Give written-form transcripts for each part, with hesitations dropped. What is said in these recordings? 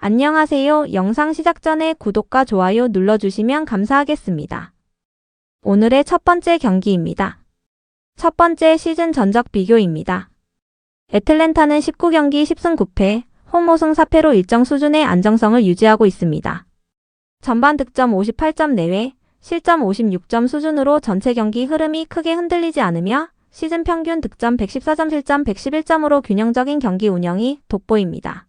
안녕하세요. 영상 시작 전에 구독과 좋아요 눌러주시면 감사하겠습니다. 오늘의 첫 번째 경기입니다. 첫 번째 시즌 전적 비교입니다. 애틀랜타는 19경기 10승 9패, 홈 5승 4패로 일정 수준의 안정성을 유지하고 있습니다. 전반 득점 58점 내외, 실점 56점 수준으로 전체 경기 흐름이 크게 흔들리지 않으며 시즌 평균 득점 114점 실점 111점으로 균형적인 경기 운영이 돋보입니다.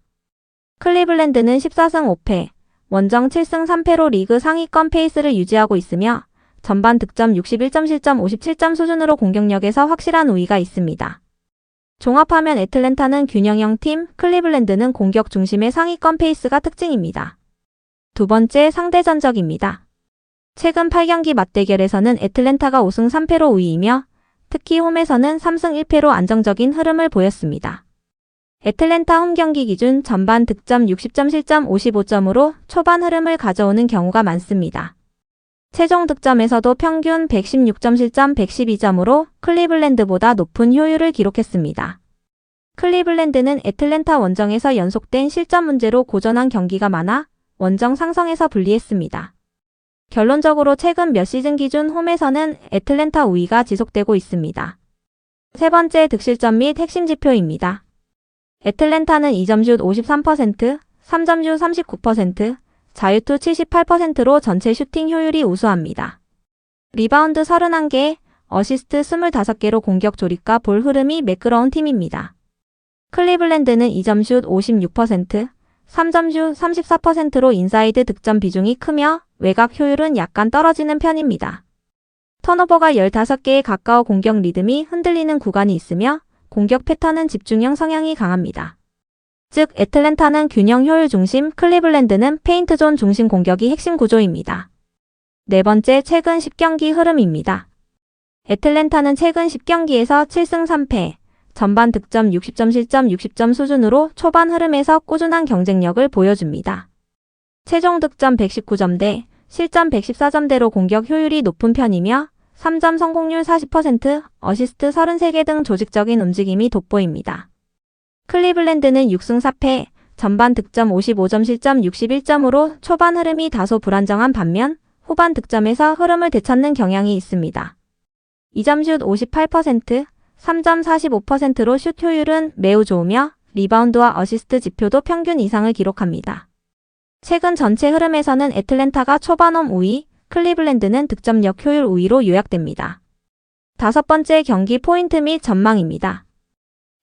클리블랜드는 14승 5패, 원정 7승 3패로 리그 상위권 페이스를 유지하고 있으며 전반 득점 61점 실점 57점 수준으로 공격력에서 확실한 우위가 있습니다. 종합하면 애틀랜타는 균형형 팀, 클리블랜드는 공격 중심의 상위권 페이스가 특징입니다. 두 번째 상대 전적입니다. 최근 8경기 맞대결에서는 애틀랜타가 5승 3패로 우위이며 특히 홈에서는 3승 1패로 안정적인 흐름을 보였습니다. 애틀랜타 홈 경기 기준 전반 득점 60점 실점 55점으로 초반 흐름을 가져오는 경우가 많습니다. 최종 득점에서도 평균 116점 실점 112점으로 클리블랜드보다 높은 효율을 기록했습니다. 클리블랜드는 애틀랜타 원정에서 연속된 실점 문제로 고전한 경기가 많아 원정 상성에서 불리했습니다. 결론적으로 최근 몇 시즌 기준 홈에서는 애틀랜타 우위가 지속되고 있습니다. 세 번째 득실점 및 핵심 지표입니다. 애틀랜타는 2점슛 53%, 3점슛 39%, 자유투 78%로 전체 슈팅 효율이 우수합니다. 리바운드 31개, 어시스트 25개로 공격 조립과 볼 흐름이 매끄러운 팀입니다. 클리블랜드는 2점슛 56%, 3점슛 34%로 인사이드 득점 비중이 크며 외곽 효율은 약간 떨어지는 편입니다. 턴오버가 15개에 가까워 공격 리듬이 흔들리는 구간이 있으며 공격 패턴은 집중형 성향이 강합니다. 즉 애틀랜타는 균형 효율 중심, 클리블랜드는 페인트 존 중심 공격이 핵심 구조입니다. 네 번째 최근 10경기 흐름입니다. 애틀랜타는 최근 10경기에서 7승 3패, 전반 득점 60점 실점 60점 수준으로 초반 흐름에서 꾸준한 경쟁력을 보여줍니다. 최종 득점 119점대, 실점 114점대로 공격 효율이 높은 편이며 3점 성공률 40%, 어시스트 33개 등 조직적인 움직임이 돋보입니다. 클리블랜드는 6승 4패, 전반 득점 55점 실점 61점으로 초반 흐름이 다소 불안정한 반면 후반 득점에서 흐름을 되찾는 경향이 있습니다. 2점슛 58%, 3점 45%로 슛 효율은 매우 좋으며 리바운드와 어시스트 지표도 평균 이상을 기록합니다. 최근 전체 흐름에서는 애틀랜타가 초반 홈 우위, 클리블랜드는 득점력 효율 우위로 요약됩니다. 다섯 번째 경기 포인트 및 전망입니다.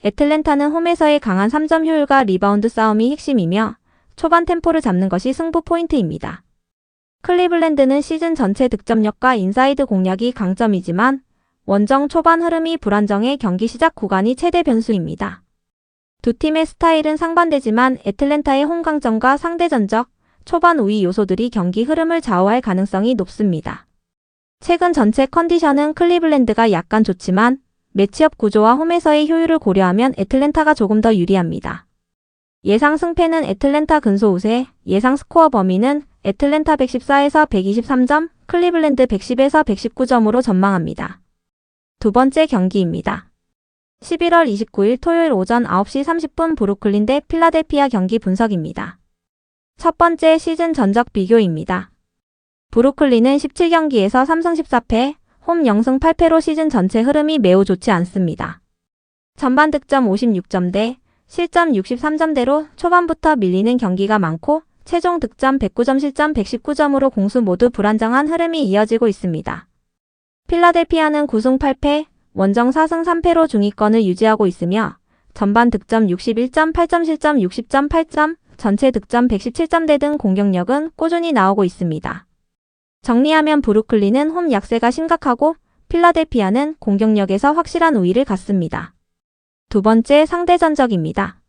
애틀랜타는 홈에서의 강한 3점 효율과 리바운드 싸움이 핵심이며 초반 템포를 잡는 것이 승부 포인트입니다. 클리블랜드는 시즌 전체 득점력과 인사이드 공략이 강점이지만 원정 초반 흐름이 불안정해 경기 시작 구간이 최대 변수입니다. 두 팀의 스타일은 상반되지만 애틀랜타의 홈 강점과 상대 전적, 초반 우위 요소들이 경기 흐름을 좌우할 가능성이 높습니다. 최근 전체 컨디션은 클리블랜드가 약간 좋지만 매치업 구조와 홈에서의 효율을 고려하면 애틀랜타가 조금 더 유리합니다. 예상 승패는 애틀랜타 근소 우세, 예상 스코어 범위는 애틀랜타 114에서 123점, 클리블랜드 110에서 119점으로 전망합니다. 두 번째 경기입니다. 11월 29일 토요일 오전 9시 30분 브루클린 대 필라델피아 경기 분석입니다. 첫 번째 시즌 전적 비교입니다. 브루클린은 17경기에서 3승 14패, 홈 0승 8패로 시즌 전체 흐름이 매우 좋지 않습니다. 전반 득점 56점대, 실점 63점대로 초반부터 밀리는 경기가 많고 최종 득점 109점 실점 119점으로 공수 모두 불안정한 흐름이 이어지고 있습니다. 필라델피아는 9승 8패, 원정 4승 3패로 중위권을 유지하고 있으며 전반 득점 61점 8점 실점 60점 8점, 전체 득점 117점대 등 공격력은 꾸준히 나오고 있습니다. 정리하면 브루클린은 홈 약세가 심각하고 필라델피아는 공격력에서 확실한 우위를 갖습니다. 두 번째 상대 전적입니다.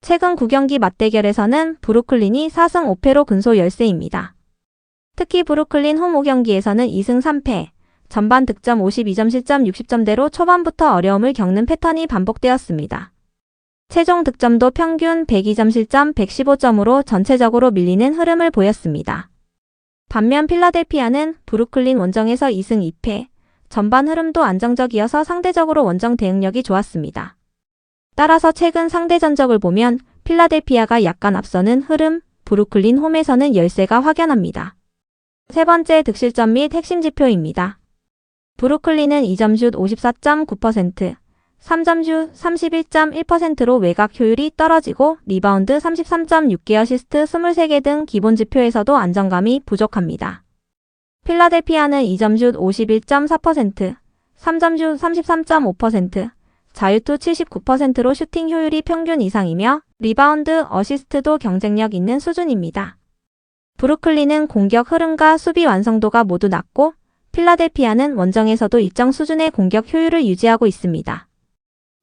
최근 9경기 맞대결에서는 브루클린이 4승 5패로 근소 열세입니다. 특히 브루클린 홈 5경기에서는 2승 3패, 전반 득점 52점 실점 60점대로 초반부터 어려움을 겪는 패턴이 반복되었습니다. 최종 득점도 평균 102점 실점 115점으로 전체적으로 밀리는 흐름을 보였습니다. 반면 필라델피아는 브루클린 원정에서 2승 2패, 전반 흐름도 안정적이어서 상대적으로 원정 대응력이 좋았습니다. 따라서 최근 상대 전적을 보면 필라델피아가 약간 앞서는 흐름, 브루클린 홈에서는 열세가 확연합니다. 세 번째 득실점 및 핵심 지표입니다. 브루클린은 2점슛 54.9%, 3점슛 31.1%로 외곽 효율이 떨어지고 리바운드 33.6개, 어시스트 23개 등 기본 지표에서도 안정감이 부족합니다. 필라델피아는 2점슛 51.4%, 3점슛 33.5%, 자유투 79%로 슈팅 효율이 평균 이상이며 리바운드, 어시스트도 경쟁력 있는 수준입니다. 브루클린은 공격 흐름과 수비 완성도가 모두 낮고 필라델피아는 원정에서도 일정 수준의 공격 효율을 유지하고 있습니다.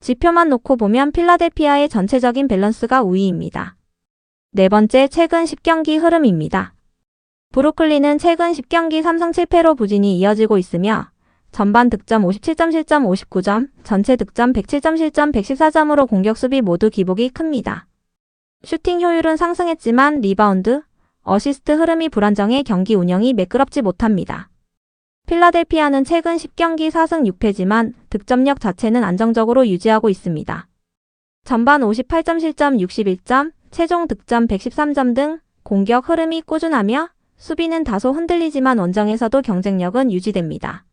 지표만 놓고 보면 필라델피아의 전체적인 밸런스가 우위입니다. 네 번째, 최근 10경기 흐름입니다. 브루클린은 최근 10경기 3승 7패로 부진이 이어지고 있으며 전반 득점 57점, 실점 59점, 전체 득점 107점, 실점 114점으로 공격 수비 모두 기복이 큽니다. 슈팅 효율은 상승했지만 리바운드, 어시스트 흐름이 불안정해 경기 운영이 매끄럽지 못합니다. 필라델피아는 최근 10경기 4승 6패지만 득점력 자체는 안정적으로 유지하고 있습니다. 전반 58점, 실점 61점, 최종 득점 113점 등 공격 흐름이 꾸준하며 수비는 다소 흔들리지만 원정에서도 경쟁력은 유지됩니다.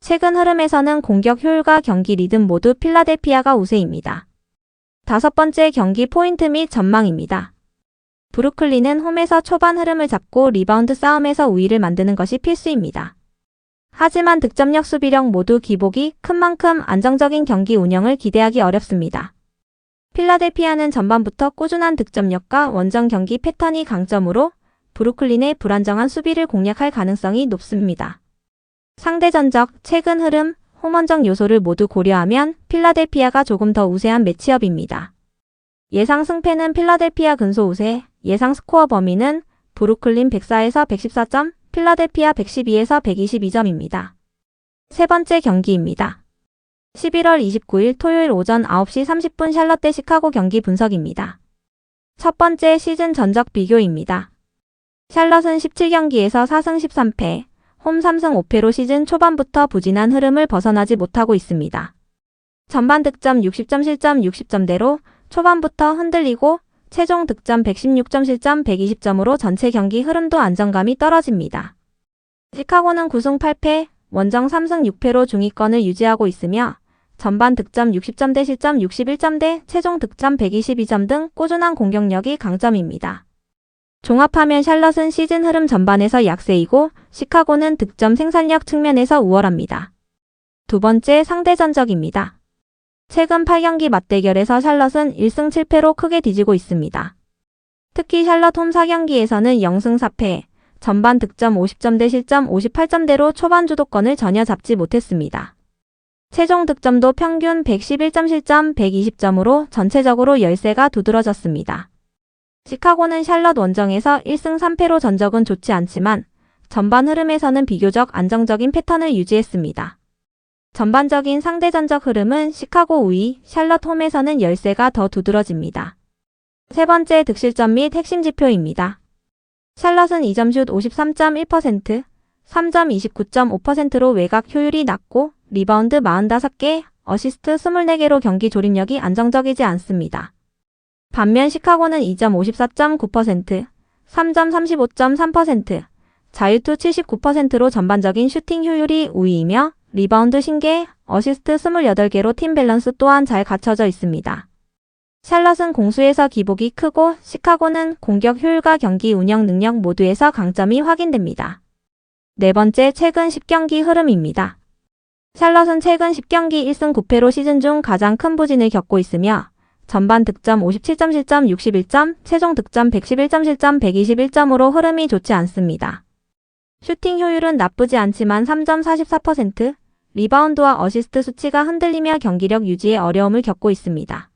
최근 흐름에서는 공격 효율과 경기 리듬 모두 필라델피아가 우세입니다. 다섯 번째, 경기 포인트 및 전망입니다. 브루클린은 홈에서 초반 흐름을 잡고 리바운드 싸움에서 우위를 만드는 것이 필수입니다. 하지만 득점력, 수비력 모두 기복이 큰 만큼 안정적인 경기 운영을 기대하기 어렵습니다. 필라델피아는 전반부터 꾸준한 득점력과 원정 경기 패턴이 강점으로 브루클린의 불안정한 수비를 공략할 가능성이 높습니다. 상대 전적, 최근 흐름, 홈원정 요소를 모두 고려하면 필라델피아가 조금 더 우세한 매치업입니다. 예상 승패는 필라델피아 근소 우세, 예상 스코어 범위는 브루클린 104에서 114점, 필라델피아 112에서 122점입니다. 세 번째 경기입니다. 11월 29일 토요일 오전 9시 30분 샬럿 대 시카고 경기 분석입니다. 첫 번째, 시즌 전적 비교입니다. 샬럿은 17경기에서 4승 13패, 홈 3승 5패로 시즌 초반부터 부진한 흐름을 벗어나지 못하고 있습니다. 전반 득점 60점, 실점 60점대로 초반부터 흔들리고 최종 득점 116점, 실점 120점으로 전체 경기 흐름도 안정감이 떨어집니다. 시카고는 9승 8패, 원정 3승 6패로 중위권을 유지하고 있으며 전반 득점 60점대, 실점 61점대, 최종 득점 122점 등 꾸준한 공격력이 강점입니다. 종합하면 샬럿은 시즌 흐름 전반에서 약세이고 시카고는 득점 생산력 측면에서 우월합니다. 두 번째, 상대 전적입니다. 최근 8경기 맞대결에서 샬럿은 1승 7패로 크게 뒤지고 있습니다. 특히 샬럿 홈 4경기에서는 0승 4패, 전반 득점 50점대, 실점 58점대로 초반 주도권을 전혀 잡지 못했습니다. 최종 득점도 평균 111점, 실점 120점으로 전체적으로 열세가 두드러졌습니다. 시카고는 샬럿 원정에서 1승 3패로 전적은 좋지 않지만 전반 흐름에서는 비교적 안정적인 패턴을 유지했습니다. 전반적인 상대 전적 흐름은 시카고 우위, 샬럿 홈에서는 열세가 더 두드러집니다. 세 번째, 득실점 및 핵심 지표입니다. 샬럿은 2점슛 53.1%, 3점 29.5%로 외곽 효율이 낮고 리바운드 45개, 어시스트 24개로 경기 조립력이 안정적이지 않습니다. 반면 시카고는 2점 54.9%, 3점 35.3%, 자유투 79%로 전반적인 슈팅 효율이 우위이며 리바운드 50개, 어시스트 28개로 팀 밸런스 또한 잘 갖춰져 있습니다. 샬럿은 공수에서 기복이 크고 시카고는 공격 효율과 경기 운영 능력 모두에서 강점이 확인됩니다. 네 번째, 최근 10경기 흐름입니다. 샬럿은 최근 10경기 1승 9패로 시즌 중 가장 큰 부진을 겪고 있으며 전반 득점 57점, 실점 61점, 최종 득점 111점, 실점 121점으로 흐름이 좋지 않습니다. 슈팅 효율은 나쁘지 않지만 3점 44%, 리바운드와 어시스트 수치가 흔들리며 경기력 유지에 어려움을 겪고 있습니다.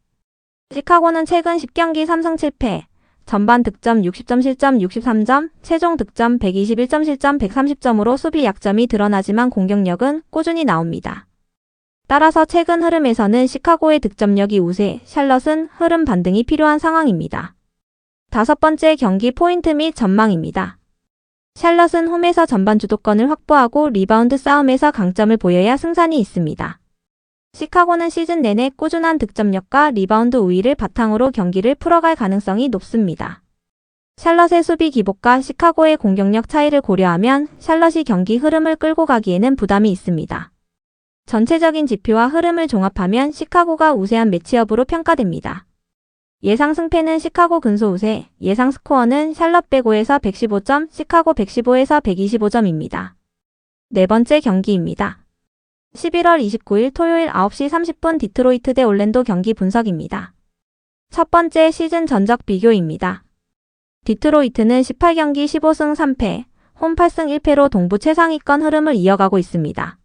시카고는 최근 10경기 3승 7패, 전반 득점 60점, 실점 63점, 최종 득점 121점, 실점 130점으로 수비 약점이 드러나지만 공격력은 꾸준히 나옵니다. 따라서 최근 흐름에서는 시카고의 득점력이 우세, 샬럿은 흐름 반등이 필요한 상황입니다. 다섯 번째, 경기 포인트 및 전망입니다. 샬럿은 홈에서 전반 주도권을 확보하고 리바운드 싸움에서 강점을 보여야 승산이 있습니다. 시카고는 시즌 내내 꾸준한 득점력과 리바운드 우위를 바탕으로 경기를 풀어갈 가능성이 높습니다. 샬럿의 수비 기복과 시카고의 공격력 차이를 고려하면 샬럿이 경기 흐름을 끌고 가기에는 부담이 있습니다. 전체적인 지표와 흐름을 종합하면 시카고가 우세한 매치업으로 평가됩니다. 예상 승패는 시카고 근소 우세, 예상 스코어는 샬럿 105에서 115점, 시카고 115에서 125점입니다. 네 번째 경기입니다. 11월 29일 토요일 9시 30분 디트로이트 대 올랜도 경기 분석입니다. 첫 번째 시즌 전적 비교입니다. 디트로이트는 18경기 15승 3패, 홈 8승 1패로 동부 최상위권 흐름을 이어가고 있습니다.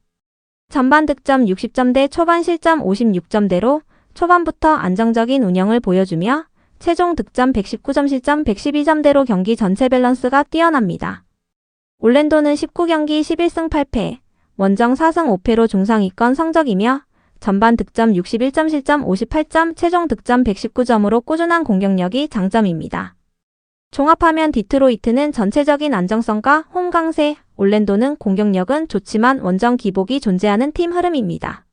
전반 득점 60점대 초반 실점 56점대로 초반부터 안정적인 운영을 보여주며 최종 득점 119점 실점 112점대로 경기 전체 밸런스가 뛰어납니다. 올랜도는 19경기 11승 8패, 원정 4승 5패로 중상위권 성적이며 전반 득점 61점 실점 58점, 최종 득점 119점으로 꾸준한 공격력이 장점입니다. 종합하면 디트로이트는 전체적인 안정성과 홈 강세, 올랜도는 공격력은 좋지만 원정 기복이 존재하는 팀 흐름입니다.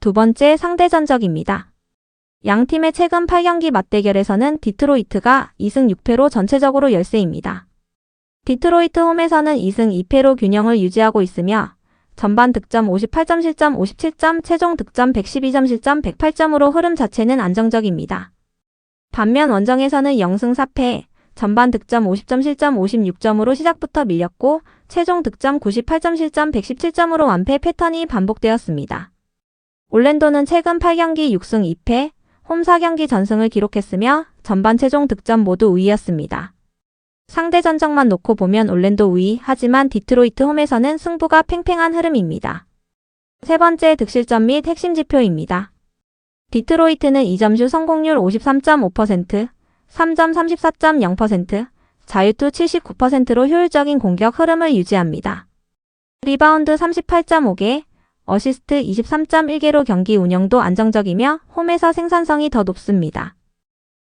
두 번째 상대 전적입니다. 양 팀의 최근 8경기 맞대결에서는 디트로이트가 2승 6패로 전체적으로 열세입니다. 디트로이트 홈에서는 2승 2패로 균형을 유지하고 있으며 전반 득점 58점 실점 57점, 최종 득점 112점 실점 108점으로 흐름 자체는 안정적입니다. 반면 원정에서는 0승 4패, 전반 득점 50점 실점 56점으로 시작부터 밀렸고 최종 득점 98점 실점 117점으로 완패 패턴이 반복되었습니다. 올랜도는 최근 8경기 6승 2패, 홈 4경기 전승을 기록했으며 전반 최종 득점 모두 우위였습니다. 상대 전적만 놓고 보면 올랜도 우위, 하지만 디트로이트 홈에서는 승부가 팽팽한 흐름입니다. 세 번째 득실점 및 핵심 지표입니다. 디트로이트는 2점슛 성공률 53.5%, 3점 34.0%, 자유투 79%로 효율적인 공격 흐름을 유지합니다. 리바운드 38.5개, 어시스트 23.1개로 경기 운영도 안정적이며 홈에서 생산성이 더 높습니다.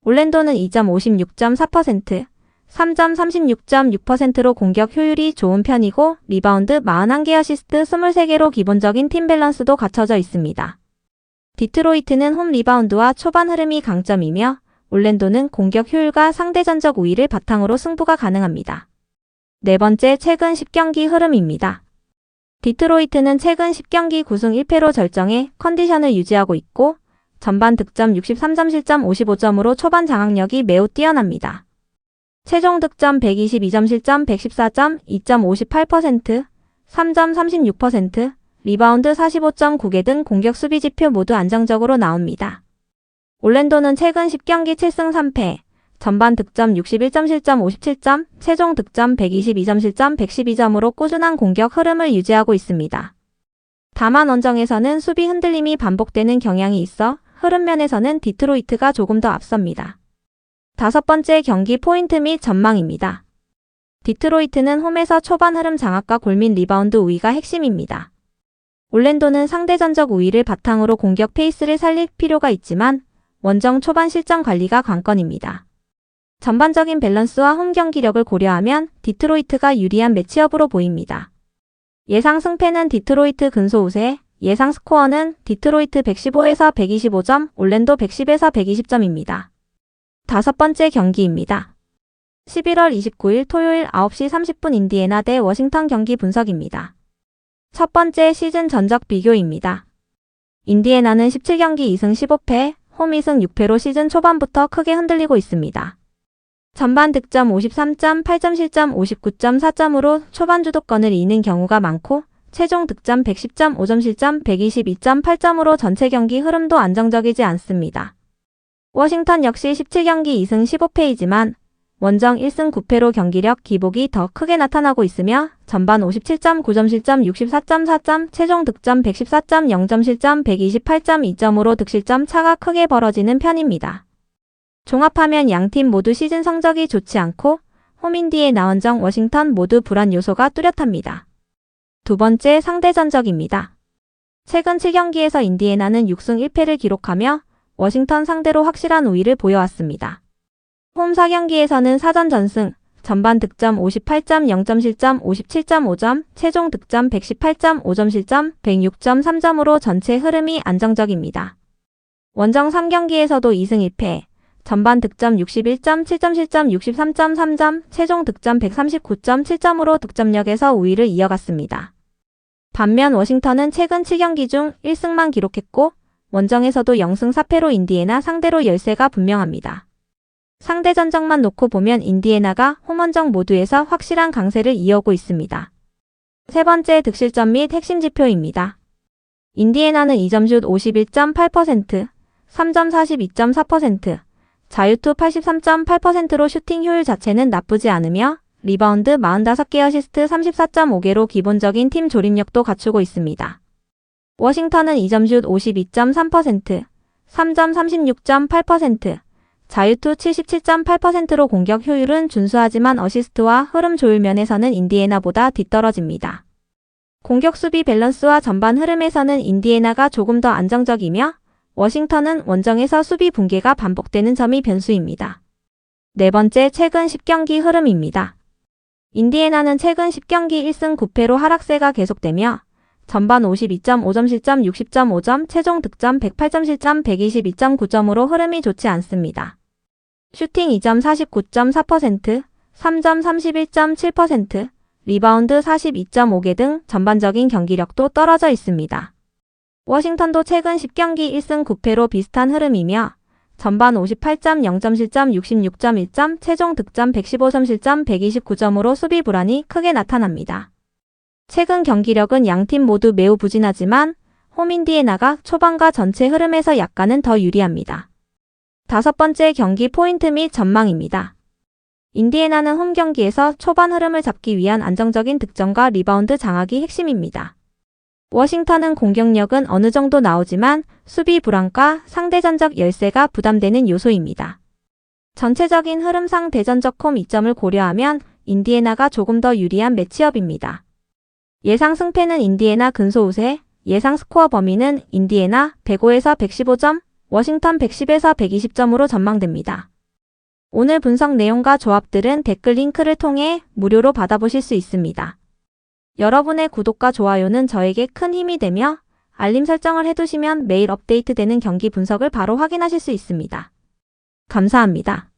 올랜도는 2점 56.4%, 3점 36.6%로 공격 효율이 좋은 편이고 리바운드 41개 어시스트 23개로 기본적인 팀 밸런스도 갖춰져 있습니다. 디트로이트는 홈 리바운드와 초반 흐름이 강점이며 올랜도는 공격 효율과 상대 전적 우위를 바탕으로 승부가 가능합니다. 네 번째 최근 10경기 흐름입니다. 디트로이트는 최근 10경기 9승 1패로 절정의 컨디션을 유지하고 있고 전반 득점 63점 실점 55점으로 초반 장악력이 매우 뛰어납니다. 최종 득점 122점 실점 114점 2.58%, 3점 36%, 리바운드 45.9개 등 공격 수비 지표 모두 안정적으로 나옵니다. 올랜도는 최근 10경기 7승 3패, 전반 득점 61점 실점 57점, 최종 득점 122점 실점 112점으로 꾸준한 공격 흐름을 유지하고 있습니다. 다만 원정에서는 수비 흔들림이 반복되는 경향이 있어 흐름 면에서는 디트로이트가 조금 더 앞섭니다. 다섯 번째 경기 포인트 및 전망입니다. 디트로이트는 홈에서 초반 흐름 장악과 골민 리바운드 우위가 핵심입니다. 올랜도는 상대 전적 우위를 바탕으로 공격 페이스를 살릴 필요가 있지만 원정 초반 실점 관리가 관건입니다. 전반적인 밸런스와 홈 경기력을 고려하면 디트로이트가 유리한 매치업으로 보입니다. 예상 승패는 디트로이트 근소 우세, 예상 스코어는 디트로이트 115에서 125점, 올랜도 110에서 120점입니다. 다섯 번째 경기입니다. 11월 29일 토요일 9시 30분 인디애나 대 워싱턴 경기 분석입니다. 첫 번째 시즌 전적 비교입니다. 인디애나는 17경기 2승 15패, 홈 2승 6패로 시즌 초반부터 크게 흔들리고 있습니다. 전반 득점 53점, 8점 실점 59.4점으로 초반 주도권을 잇는 경우가 많고 최종 득점 110점, 5점 실점 122.8점으로 전체 경기 흐름도 안정적이지 않습니다. 워싱턴 역시 17경기 2승 15패이지만 원정 1승 9패로 경기력 기복이 더 크게 나타나고 있으며 전반 57점, 9점 실점 64.4점, 최종 득점 114점, 0점 실점 128.2점으로 득실점 차가 크게 벌어지는 편입니다. 종합하면 양팀 모두 시즌 성적이 좋지 않고 홈인디애나 원정 워싱턴 모두 불안 요소가 뚜렷합니다. 두 번째 상대 전적입니다. 최근 7경기에서 인디애나는 6승 1패를 기록하며 워싱턴 상대로 확실한 우위를 보여왔습니다. 홈 4경기에서는 4전 전승, 전반 득점 58점, 0점 실점 57.5점, 최종 득점 118점, 5점 실점 106.3점으로 전체 흐름이 안정적입니다. 원정 3경기에서도 2승 1패, 전반 득점 61점, 7점 실점 63.3점, 최종 득점 139.7점으로 득점력에서 우위를 이어갔습니다. 반면 워싱턴은 최근 7경기 중 1승만 기록했고 원정에서도 0승 4패로 인디애나 상대로 열세가 분명합니다. 상대 전적만 놓고 보면 인디애나가 홈원정 모두에서 확실한 강세를 이어오고 있습니다. 세 번째 득실점 및 핵심 지표입니다. 인디애나는 2점슛 51.8%, 3점 42.4%, 자유투 83.8%로 슈팅 효율 자체는 나쁘지 않으며 리바운드 45개 어시스트 34.5개로 기본적인 팀 조립력도 갖추고 있습니다. 워싱턴은 2점슛 52.3%, 3점 36.8%, 자유투 77.8%로 공격 효율은 준수하지만 어시스트와 흐름 조율 면에서는 인디애나보다 뒤떨어집니다. 공격 수비 밸런스와 전반 흐름에서는 인디애나가 조금 더 안정적이며 워싱턴은 원정에서 수비 붕괴가 반복되는 점이 변수입니다. 네 번째, 최근 10경기 흐름입니다. 인디애나는 최근 10경기 1승 9패로 하락세가 계속되며 전반 52.5점 실점 60.5점, 최종 득점 108점 실점 122.9점으로 흐름이 좋지 않습니다. 슈팅 2점 49.4%, 3점 31.7%, 리바운드 42.5개 등 전반적인 경기력도 떨어져 있습니다. 워싱턴도 최근 10경기 1승 9패로 비슷한 흐름이며 전반 58점 0점 실점 66.1점, 최종 득점 115점 실점 129점으로 수비 불안이 크게 나타납니다. 최근 경기력은 양팀 모두 매우 부진하지만 홈 인디애나가 초반과 전체 흐름에서 약간은 더 유리합니다. 다섯 번째 경기 포인트 및 전망입니다. 인디애나는 홈 경기에서 초반 흐름을 잡기 위한 안정적인 득점과 리바운드 장악이 핵심입니다. 워싱턴은 공격력은 어느 정도 나오지만 수비 불안과 상대 전적 열세가 부담되는 요소입니다. 전체적인 흐름상 대전적 홈 이점을 고려하면 인디애나가 조금 더 유리한 매치업입니다. 예상 승패는 인디애나 근소 우세, 예상 스코어 범위는 인디애나 105에서 115점, 워싱턴 110에서 120점으로 전망됩니다. 오늘 분석 내용과 조합들은 댓글 링크를 통해 무료로 받아보실 수 있습니다. 여러분의 구독과 좋아요는 저에게 큰 힘이 되며 알림 설정을 해두시면 매일 업데이트되는 경기 분석을 바로 확인하실 수 있습니다. 감사합니다.